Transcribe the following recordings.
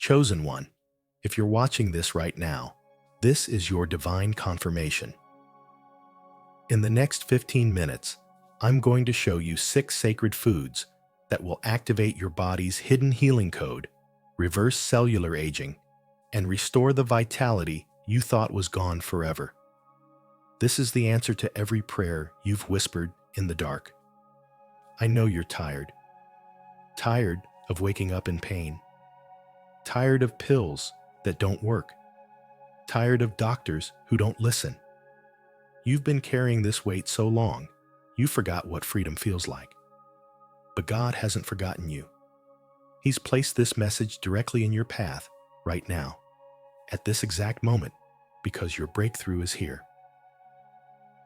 Chosen one, if you're watching this right now, this is your divine confirmation. In the next 15 minutes, I'm going to show you 6 sacred foods that will activate your body's hidden healing code, reverse cellular aging, and restore the vitality you thought was gone forever. This is the answer to every prayer you've whispered in the dark. I know you're tired. Tired of waking up in pain. Tired of pills that don't work. Tired of doctors who don't listen. You've been carrying this weight so long, you forgot what freedom feels like. But God hasn't forgotten you. He's placed this message directly in your path right now, at this exact moment, because your breakthrough is here.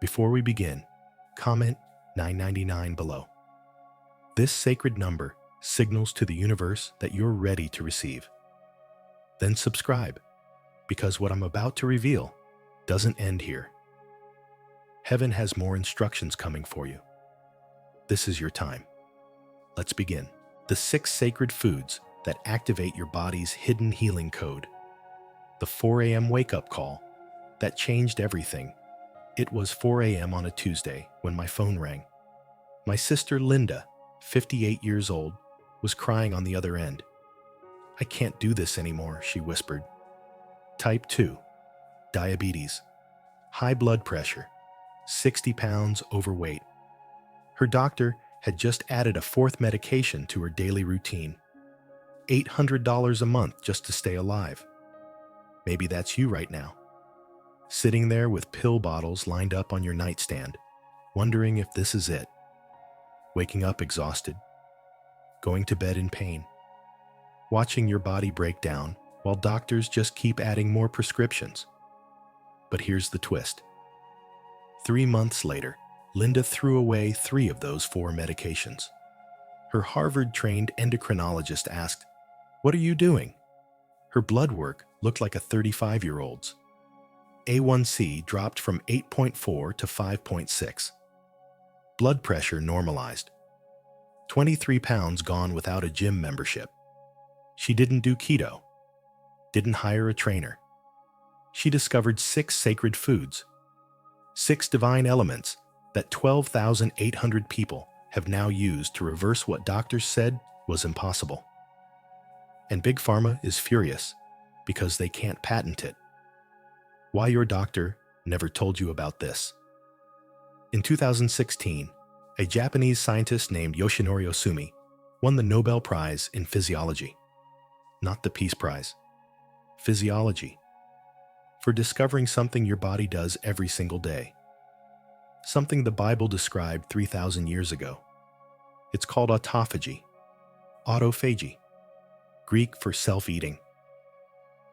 Before we begin, comment 999 below. This sacred number signals to the universe that you're ready to receive. Then subscribe, because what I'm about to reveal doesn't end here. Heaven has more instructions coming for you. This is your time. Let's begin. The 6 sacred foods that activate your body's hidden healing code. The 4 a.m. wake-up call that changed everything. It was 4 a.m. on a Tuesday when my phone rang. My sister Linda, 58 years old, was crying on the other end. "I can't do this anymore," she whispered. Type 2, diabetes, high blood pressure, 60 pounds overweight. Her doctor had just added a 4th medication to her daily routine. $800 a month just to stay alive. Maybe that's you right now. Sitting there with pill bottles lined up on your nightstand, wondering if this is it. Waking up exhausted. Going to bed in pain. Watching your body break down while doctors just keep adding more prescriptions. But here's the twist. 3 months later, Linda threw away 3 of those 4 medications. Her Harvard-trained endocrinologist asked, "What are you doing?" Her blood work looked like a 35-year-old's. A1C dropped from 8.4 to 5.6. Blood pressure normalized. 23 pounds gone without a gym membership. She didn't do keto. Didn't hire a trainer. She discovered 6 sacred foods. 6 divine elements that 12,800 people have now used to reverse what doctors said was impossible. And Big Pharma is furious because they can't patent it. Why your doctor never told you about this? In 2016, a Japanese scientist named Yoshinori Ohsumi won the Nobel Prize in Physiology. Not the Peace Prize. Physiology. For discovering something your body does every single day. Something the Bible described 3,000 years ago. It's called autophagy. Autophagy. Greek for self-eating.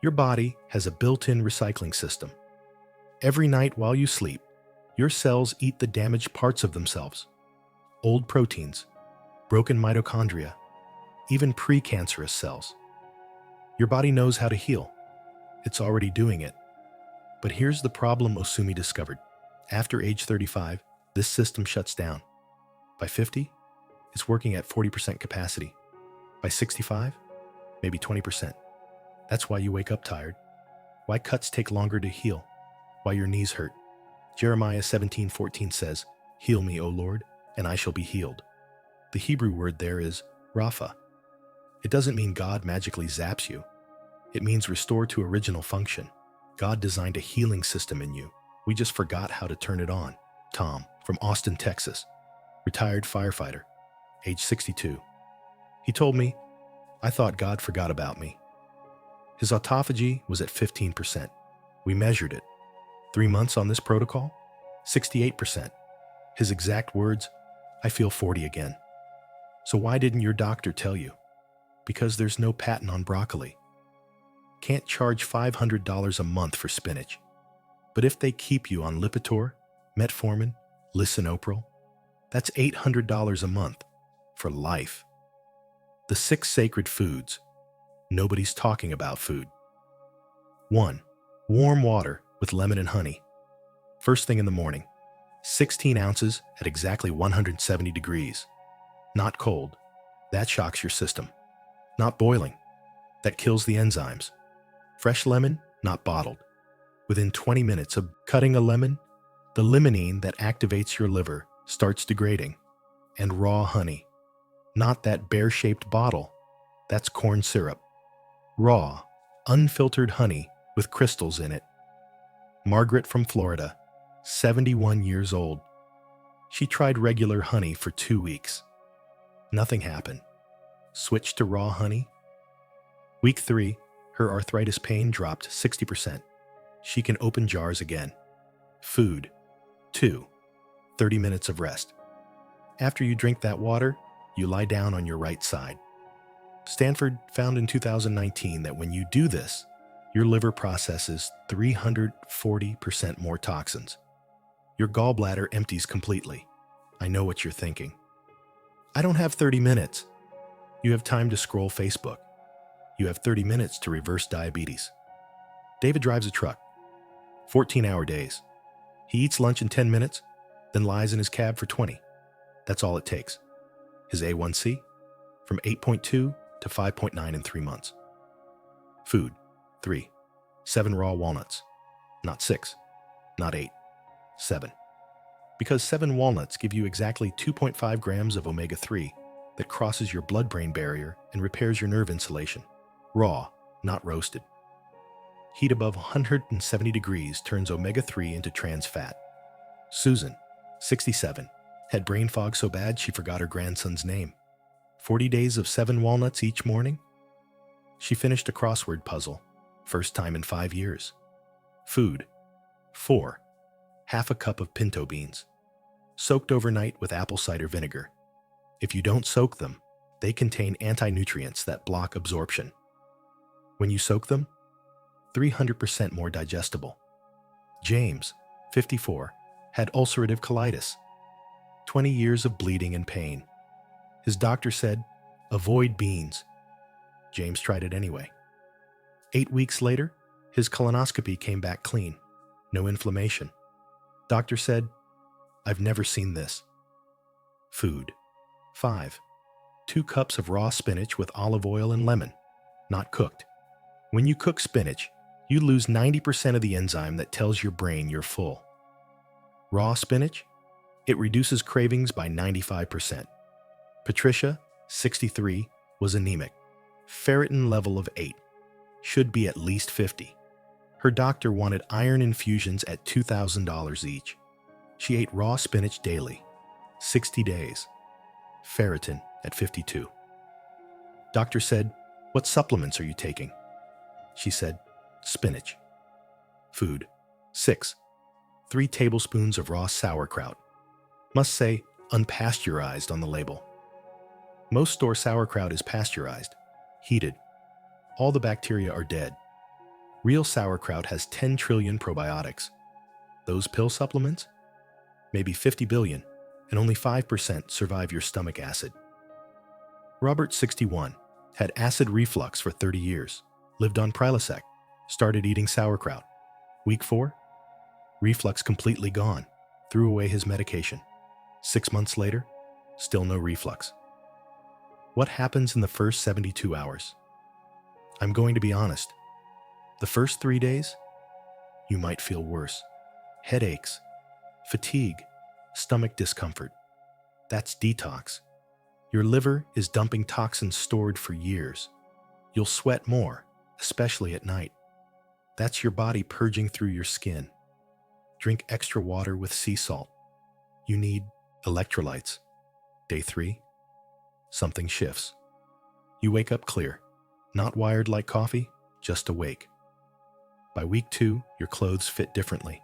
Your body has a built-in recycling system. Every night while you sleep, your cells eat the damaged parts of themselves. Old proteins, broken mitochondria, even precancerous cells. Your body knows how to heal. It's already doing it. But here's the problem Ohsumi discovered. After age 35, this system shuts down. By 50, it's working at 40% capacity. By 65, maybe 20%. That's why you wake up tired. Why cuts take longer to heal. Why your knees hurt. Jeremiah 17:14 says, "Heal me, O Lord, and I shall be healed." The Hebrew word there is Rapha. It doesn't mean God magically zaps you. It means restore to original function. God designed a healing system in you. We just forgot how to turn it on. Tom, from Austin, Texas, retired firefighter, age 62. He told me, "I thought God forgot about me." His autophagy was at 15%. We measured it. 3 months on this protocol, 68%. His exact words, "I feel 40 again." So why didn't your doctor tell you? Because there's no patent on broccoli. Can't charge $500 a month for spinach. But if they keep you on Lipitor, Metformin, Lisinopril, that's $800 a month for life. The 6 sacred foods. Nobody's talking about food. 1. Warm water with lemon and honey. First thing in the morning. 16 ounces at exactly 170 degrees. Not cold. That shocks your system. Not boiling. that kills the enzymes. Fresh lemon, not bottled. Within 20 minutes of cutting a lemon, the limonene that activates your liver starts degrading. And raw honey. Not that bear-shaped bottle. That's corn syrup. Raw, unfiltered honey with crystals in it. Margaret from Florida, 71 years old. She tried regular honey for 2 weeks. Nothing happened. Switched to raw honey. Week 3, her arthritis pain dropped 60%. She can open jars again. Food. 2. 30 minutes of rest. After you drink that water, you lie down on your right side. Stanford found in 2019 that when you do this, your liver processes 340% more toxins. Your gallbladder empties completely. I know what you're thinking. I don't have 30 minutes. You have time to scroll Facebook. You have 30 minutes to reverse diabetes. David drives a truck. 14-hour days. He eats lunch in 10 minutes, then lies in his cab for 20. That's all it takes. His A1C, from 8.2 to 5.9 in 3 months. Food. 3. 7 raw walnuts. Not 6. Not 8. 7. Because 7 walnuts give you exactly 2.5 grams of omega-3 that crosses your blood-brain barrier and repairs your nerve insulation. Raw, not roasted. Heat above 170 degrees turns omega-3 into trans fat. Susan, 67, had brain fog so bad she forgot her grandson's name. 40 days of 7 walnuts each morning? She finished a crossword puzzle, first time in 5 years. Food. 4. Half a cup of pinto beans, soaked overnight with apple cider vinegar. If you don't soak them, they contain anti-nutrients that block absorption. When you soak them, 300% more digestible. James, 54, had ulcerative colitis. 20 years of bleeding and pain. His doctor said, avoid beans. James tried it anyway. 8 weeks later, his colonoscopy came back clean. No inflammation. Doctor said, I've never seen this. Food. 5. 2 cups of raw spinach with olive oil and lemon, not cooked. When you cook spinach, you lose 90% of the enzyme that tells your brain you're full. Raw spinach? It reduces cravings by 95%. Patricia, 63, was anemic. Ferritin level of 8. Should be at least 50. Her doctor wanted iron infusions at $2,000 each. She ate raw spinach daily. 60 days. Ferritin at 52. Doctor said, what supplements are you taking? She said, spinach. Food. 6. 3 tablespoons of raw sauerkraut. Must say unpasteurized on the label. Most store sauerkraut is pasteurized, heated. All the bacteria are dead. Real sauerkraut has 10 trillion probiotics. Those pill supplements? Maybe 50 billion, and only 5% survive your stomach acid. Robert, 61, had acid reflux for 30 years, lived on Prilosec, started eating sauerkraut. Week 4, reflux completely gone, threw away his medication. 6 months later, still no reflux. What happens in the first 72 hours? I'm going to be honest. The first 3 days, you might feel worse. Headaches, fatigue, stomach discomfort. That's detox. Your liver is dumping toxins stored for years. You'll sweat more, especially at night. That's your body purging through your skin. Drink extra water with sea salt. You need electrolytes. Day 3, something shifts. You wake up clear, not wired like coffee, just awake. By week 2, your clothes fit differently.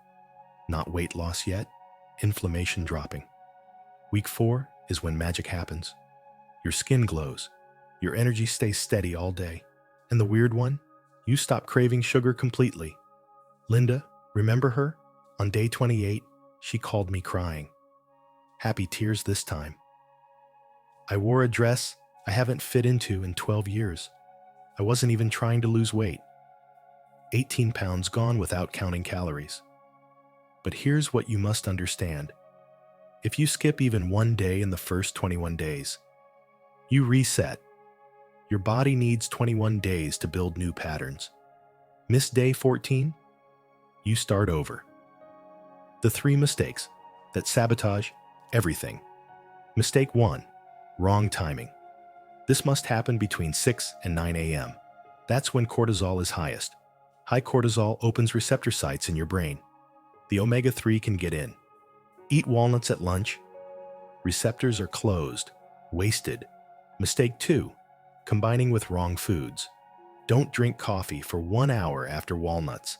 Not weight loss yet, inflammation dropping. Week 4 is when magic happens. Your skin glows. Your energy stays steady all day. And the weird one? You stop craving sugar completely. Linda, remember her? On day 28, she called me crying. Happy tears this time. I wore a dress I haven't fit into in 12 years. I wasn't even trying to lose weight. 18 pounds gone without counting calories. But here's what you must understand. If you skip even one day in the first 21 days, you reset. Your body needs 21 days to build new patterns. Miss day 14? You start over. The 3 mistakes that sabotage everything. Mistake 1. Wrong timing. This must happen between 6 and 9 a.m. That's when cortisol is highest. High cortisol opens receptor sites in your brain. The omega-3 can get in. Eat walnuts at lunch. Receptors are closed, wasted. Mistake 2. Combining with wrong foods. Don't drink coffee for 1 hour after walnuts.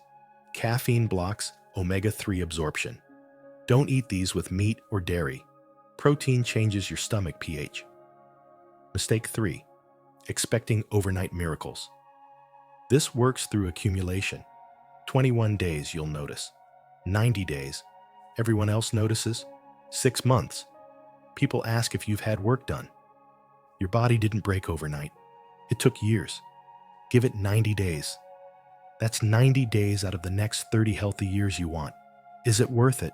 Caffeine blocks omega-3 absorption. Don't eat these with meat or dairy. Protein changes your stomach pH. Mistake 3. Expecting overnight miracles. This works through accumulation. 21 days you'll notice. 90 days. Everyone else notices. 6 months. People ask if you've had work done. Your body didn't break overnight. It took years. Give it 90 days. That's 90 days out of the next 30 healthy years you want. Is it worth it?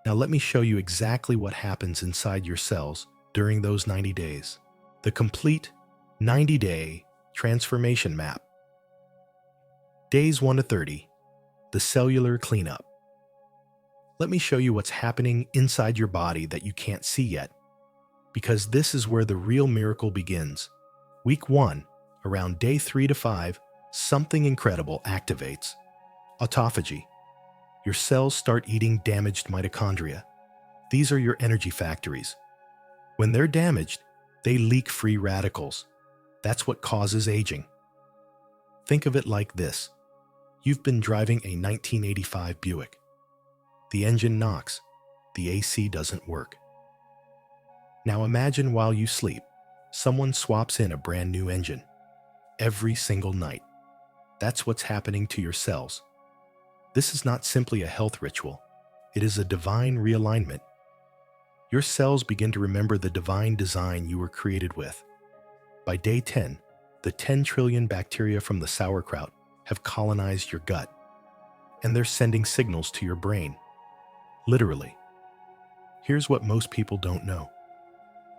Now let me show you exactly what happens inside your cells during those 90 days. The complete 90-day transformation map. Days 1 to 30, the cellular cleanup. Let me show you what's happening inside your body that you can't see yet, because this is where the real miracle begins. Week 1, around day 3 to 5, something incredible activates. Autophagy. Your cells start eating damaged mitochondria. These are your energy factories. When they're damaged, they leak free radicals. That's what causes aging. Think of it like this. You've been driving a 1985 Buick. The engine knocks. The AC doesn't work. Now imagine while you sleep, someone swaps in a brand new engine. Every single night. That's what's happening to your cells. This is not simply a health ritual. It is a divine realignment. Your cells begin to remember the divine design you were created with. By day 10, the 10 trillion bacteria from the sauerkraut have colonized your gut, and they're sending signals to your brain. Literally. Here's what most people don't know.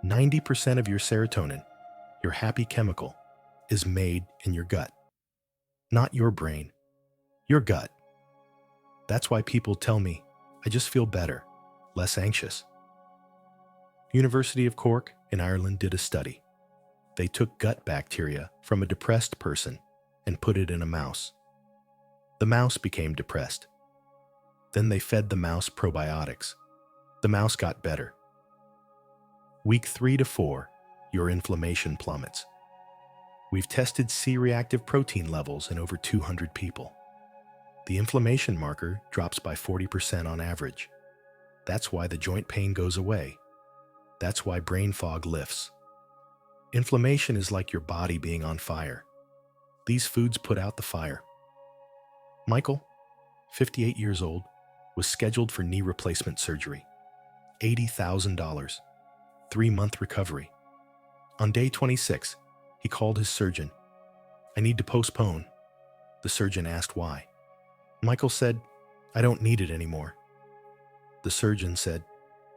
90% of your serotonin, your happy chemical, is made in your gut. Not your brain, your gut. That's why people tell me, I just feel better, less anxious. University of Cork in Ireland did a study. They took gut bacteria from a depressed person and put it in a mouse. The mouse became depressed. Then they fed the mouse probiotics. The mouse got better. Week 3 to 4, your inflammation plummets. We've tested C-reactive protein levels in over 200 people. The inflammation marker drops by 40% on average. That's why the joint pain goes away. That's why brain fog lifts. Inflammation is like your body being on fire. These foods put out the fire. Michael, 58 years old, was scheduled for knee replacement surgery. $80,000. 3-month recovery. On day 26, he called his surgeon. I need to postpone. The surgeon asked why. Michael said, I don't need it anymore. The surgeon said,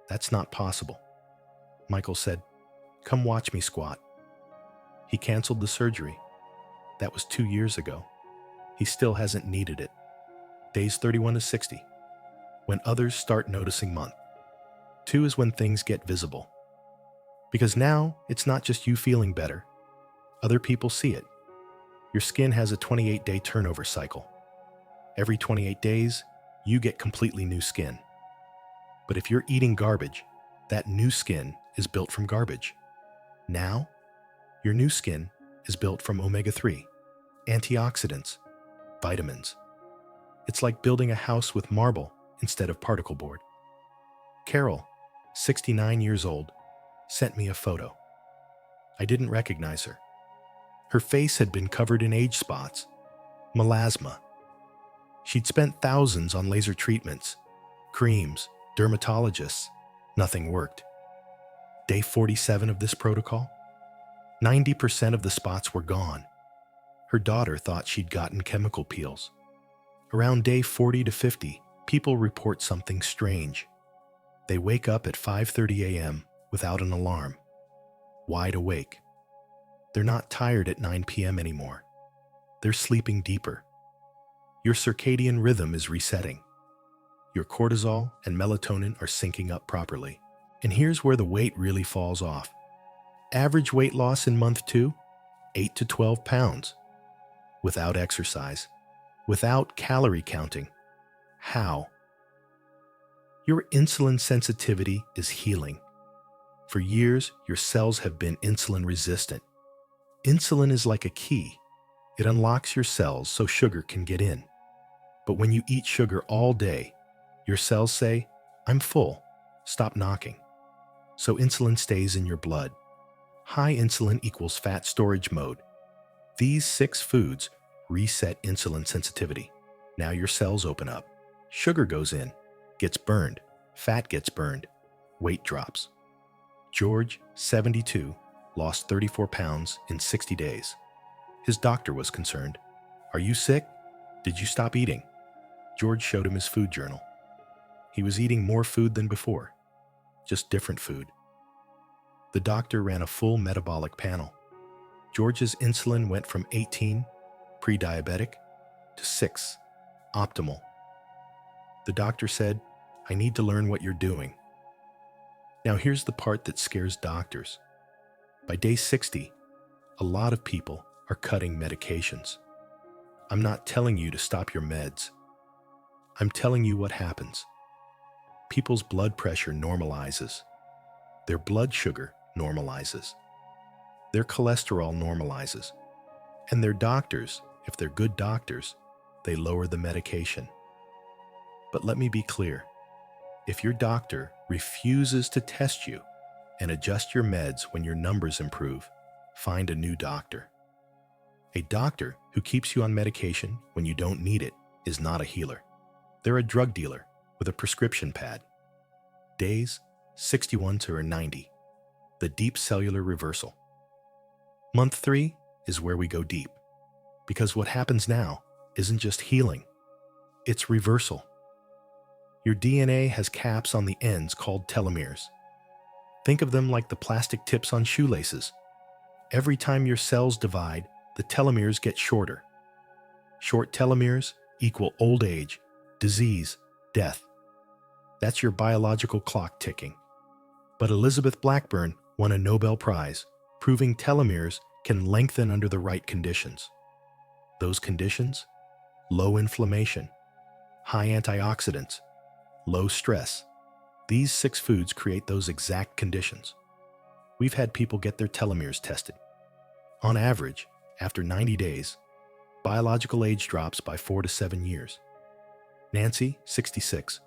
that's not possible. Michael said, come watch me squat. He canceled the surgery. That was 2 years ago. He still hasn't needed it. Days 31 to 60. When others start noticing month. 2 is when things get visible. Because now, it's not just you feeling better. Other people see it. Your skin has a 28-day turnover cycle. Every 28 days, you get completely new skin. But if you're eating garbage, that new skin is built from garbage. Now, your new skin is built from omega-3, antioxidants, vitamins. It's like building a house with marble instead of particle board. Carol, 69 years old, sent me a photo. I didn't recognize her. Her face had been covered in age spots, melasma. She'd spent thousands on laser treatments, creams, dermatologists. Nothing worked. Day 47 of this protocol, 90% of the spots were gone. Her daughter thought she'd gotten chemical peels. Around day 40 to 50, people report something strange. They wake up at 5:30 a.m. without an alarm, wide awake. They're not tired at 9 p.m. anymore. They're sleeping deeper. Your circadian rhythm is resetting. Your cortisol and melatonin are syncing up properly. And here's where the weight really falls off. Average weight loss in month 2, 8 to 12 pounds. Without exercise. Without calorie counting. How? Your insulin sensitivity is healing. For years, your cells have been insulin resistant. Insulin is like a key. It unlocks your cells so sugar can get in. But when you eat sugar all day, your cells say, "I'm full, stop knocking." So insulin stays in your blood. High insulin equals fat storage mode. These 6 foods reset insulin sensitivity. Now your cells open up. Sugar goes in, gets burned, fat gets burned, weight drops. George, 72, lost 34 pounds in 60 days. His doctor was concerned. "Are you sick? Did you stop eating?" George showed him his food journal. He was eating more food than before, just different food. The doctor ran a full metabolic panel. George's insulin went from 18, pre-diabetic, to 6, optimal. The doctor said, "I need to learn what you're doing." Now here's the part that scares doctors. By day 60, a lot of people are cutting medications. I'm not telling you to stop your meds. I'm telling you what happens. People's blood pressure normalizes. Their blood sugar normalizes. Their cholesterol normalizes. And their doctors, if they're good doctors, they lower the medication. But let me be clear. If your doctor refuses to test you and adjust your meds when your numbers improve, find a new doctor. A doctor who keeps you on medication when you don't need it is not a healer. They're a drug dealer with a prescription pad. Days 61 to 90. The deep cellular reversal. Month 3 is where we go deep. Because what happens now isn't just healing, it's reversal. Your DNA has caps on the ends called telomeres. Think of them like the plastic tips on shoelaces. Every time your cells divide, the telomeres get shorter. Short telomeres equal old age, disease, death. That's your biological clock ticking. But Elizabeth Blackburn won a Nobel Prize, proving telomeres can lengthen under the right conditions. Those conditions? Low inflammation, high antioxidants, low stress. These 6 foods create those exact conditions. We've had people get their telomeres tested. On average, after 90 days, biological age drops by 4 to 7 years. Nancy, 66,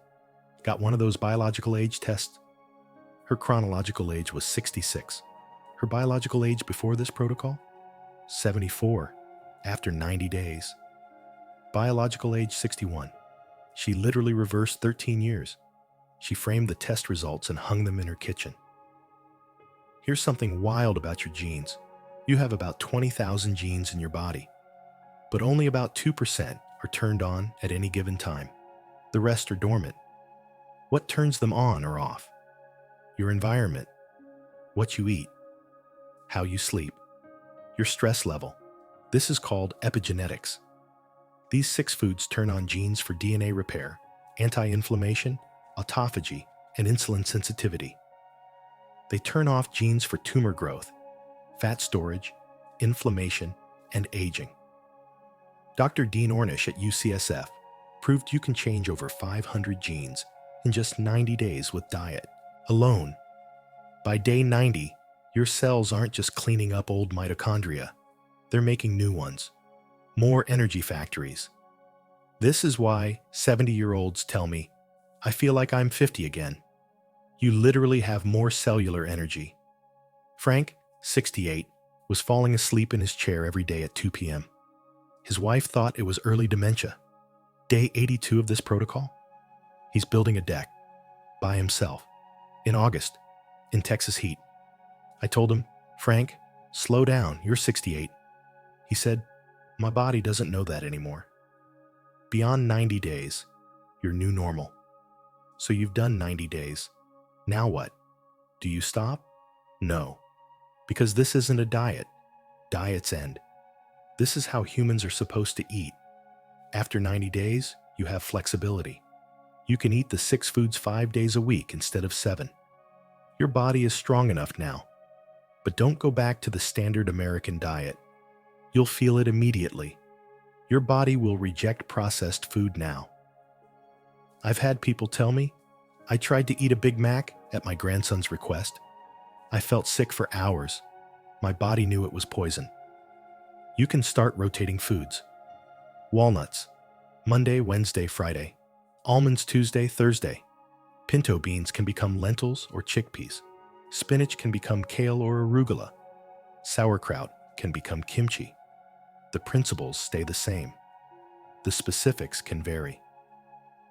got one of those biological age tests. Her chronological age was 66. Her biological age before this protocol? 74, after 90 days. Biological age 61. She literally reversed 13 years. She framed the test results and hung them in her kitchen. Here's something wild about your genes. You have about 20,000 genes in your body, but only about 2% are turned on at any given time. The rest are dormant. What turns them on or off? Your environment, what you eat, how you sleep, your stress level. This is called epigenetics. These 6 foods turn on genes for DNA repair, anti-inflammation, autophagy, and insulin sensitivity. They turn off genes for tumor growth, fat storage, inflammation, and aging. Dr. Dean Ornish at UCSF proved you can change over 500 genes in just 90 days with diet alone. By day 90, your cells aren't just cleaning up old mitochondria. They're making new ones. More energy factories. This is why 70-year-olds tell me, "I feel like I'm 50 again." You literally have more cellular energy. Frank, 68, was falling asleep in his chair every day at 2 p.m. His wife thought it was early dementia. Day 82 of this protocol, he's building a deck by himself in August in Texas heat. I told him, "Frank, slow down, you're 68. He said, "My body doesn't know that anymore." Beyond 90 days, you're new normal. So you've done 90 days. Now what? Do you stop? No, because this isn't a diet. Diets end. This is how humans are supposed to eat. After 90 days, you have flexibility. You can eat the 6 foods 5 days a week instead of 7. Your body is strong enough now. But don't go back to the standard American diet. You'll feel it immediately. Your body will reject processed food now. I've had people tell me, I tried to eat a Big Mac at my grandson's request. I felt sick for hours. My body knew it was poison. You can start rotating foods. Walnuts, Monday, Wednesday, Friday. Almonds Tuesday, Thursday. Pinto beans can become lentils or chickpeas. Spinach can become kale or arugula. Sauerkraut can become kimchi. The principles stay the same. The specifics can vary.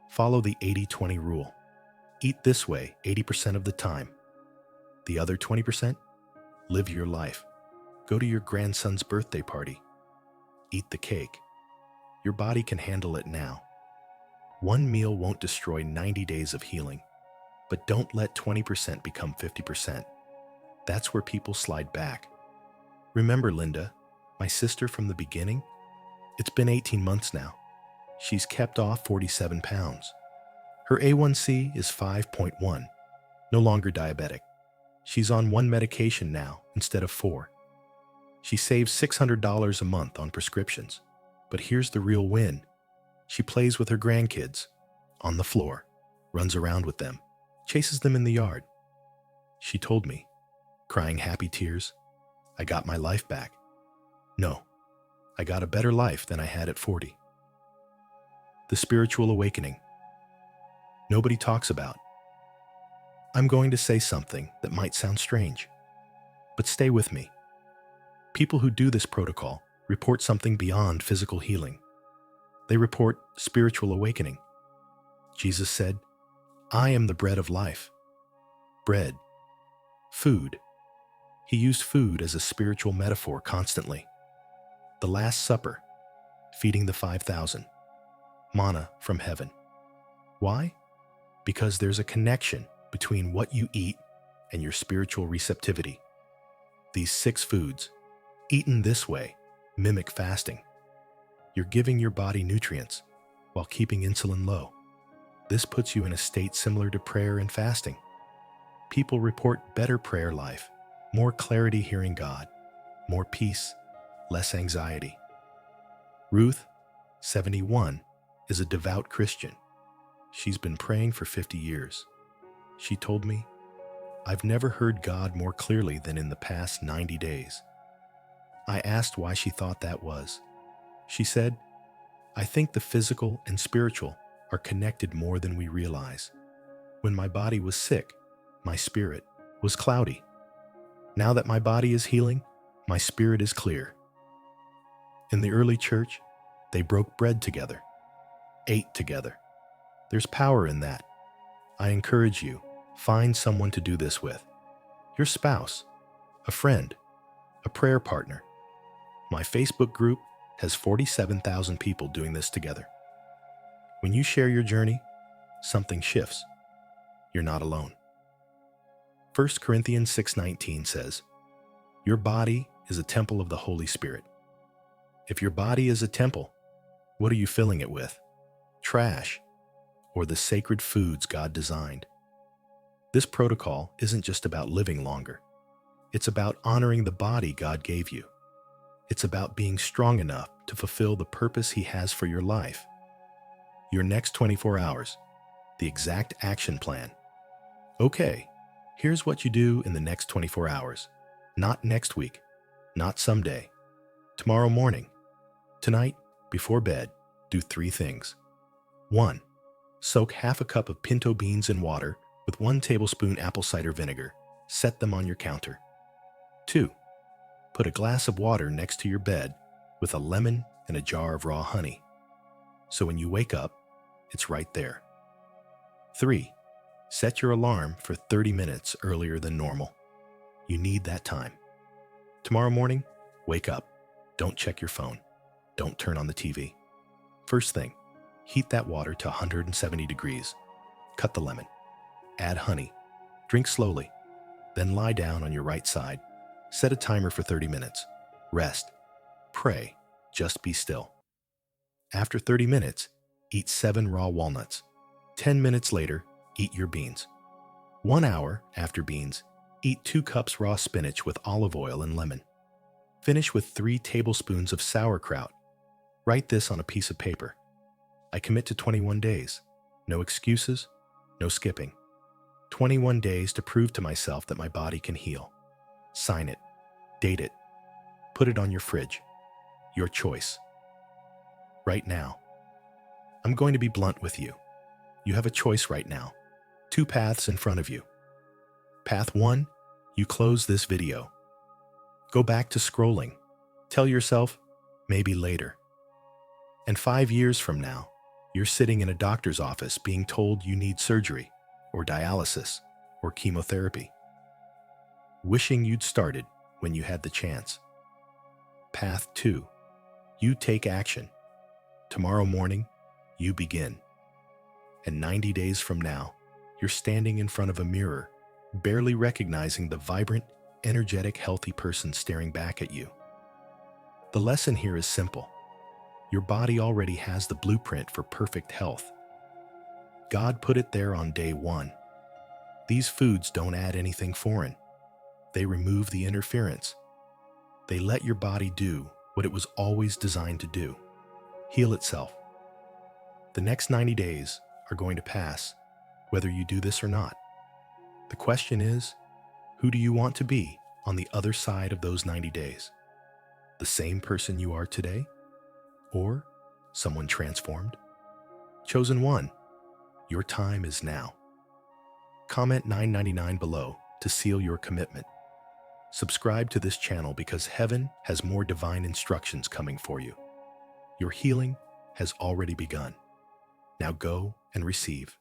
Follow the 80-20 rule. Eat this way 80% of the time. The other 20%? Live your life. Go to your grandson's birthday party. Eat the cake. Your body can handle it now. One meal won't destroy 90 days of healing, but don't let 20% become 50%. That's where people slide back. Remember Linda, my sister from the beginning? It's been 18 months now. She's kept off 47 pounds. Her A1C is 5.1, no longer diabetic. She's on 1 medication now instead of 4. She saves $600 a month on prescriptions. But here's the real win. She plays with her grandkids, on the floor, runs around with them, chases them in the yard. She told me, crying happy tears, I got my life back. No, I got a better life than I had at 40. The spiritual awakening. Nobody talks about. I'm going to say something that might sound strange, but stay with me. People who do this protocol report something beyond physical healing. They report spiritual awakening. Jesus said, I am the bread of life. Bread. Food. He used food as a spiritual metaphor constantly. The Last Supper. Feeding the 5,000. Manna from heaven. Why? Because there's a connection between what you eat and your spiritual receptivity. These 6 foods, eaten this way, mimic fasting. You're giving your body nutrients while keeping insulin low. This puts you in a state similar to prayer and fasting. People report better prayer life, more clarity hearing God, more peace, less anxiety. Ruth, 71, is a devout Christian. She's been praying for 50 years. She told me, I've never heard God more clearly than in the past 90 days. I asked why she thought that was. She said, I think the physical and spiritual are connected more than we realize. When my body was sick, my spirit was cloudy. Now that my body is healing, my spirit is clear. In the early church, they broke bread together, ate together. There's power in that. I encourage you, find someone to do this with. Your spouse, a friend, a prayer partner. My Facebook group has 47,000 people doing this together. When you share your journey, something shifts. You're not alone. 1 Corinthians 6:19 says, Your body is a temple of the Holy Spirit. If your body is a temple, what are you filling it with? Trash, or the sacred foods God designed? This protocol isn't just about living longer. It's about honoring the body God gave you. It's about being strong enough to fulfill the purpose He has for your life. Your next 24 hours, the exact action plan. Okay, here's what you do in the next 24 hours. Not next week, not someday. Tomorrow morning. Tonight, before bed, do 3 things. 1. Soak half a cup of pinto beans in water with 1 tablespoon apple cider vinegar. Set them on your counter. 2. Put a glass of water next to your bed with a lemon and a jar of raw honey. So when you wake up, it's right there. 3. Set your alarm for 30 minutes earlier than normal. You need that time. Tomorrow morning, wake up. Don't check your phone. Don't turn on the TV. First thing, heat that water to 170 degrees. Cut the lemon. Add honey. Drink slowly. Then lie down on your right side. Set a timer for 30 minutes. Rest. Pray. Just be still. After 30 minutes, eat 7 raw walnuts. 10 minutes later, eat your beans. 1 hour after beans, eat 2 cups raw spinach with olive oil and lemon. Finish with 3 tablespoons of sauerkraut. Write this on a piece of paper. I commit to 21 days. No excuses, no skipping. 21 days to prove to myself that my body can heal. Sign it. Date it. Put it on your fridge. Your choice. Right now. I'm going to be blunt with you. You have a choice right now. 2 paths in front of you. Path 1, you close this video. Go back to scrolling. Tell yourself, maybe later. And 5 years from now, you're sitting in a doctor's office being told you need surgery, or dialysis, or chemotherapy. Wishing you'd started when you had the chance. Path 2, you take action. Tomorrow morning, you begin. And 90 days from now, you're standing in front of a mirror, barely recognizing the vibrant, energetic, healthy person staring back at you. The lesson here is simple. Your body already has the blueprint for perfect health. God put it there on day 1. These foods don't add anything foreign. They remove the interference. They let your body do what it was always designed to do. Heal itself. The next 90 days are going to pass, whether you do this or not. The question is, who do you want to be on the other side of those 90 days? The same person you are today? Or someone transformed? Chosen one. Your time is now. Comment $9.99 below to seal your commitment. Subscribe to this channel because heaven has more divine instructions coming for you. Your healing has already begun. Now go and receive.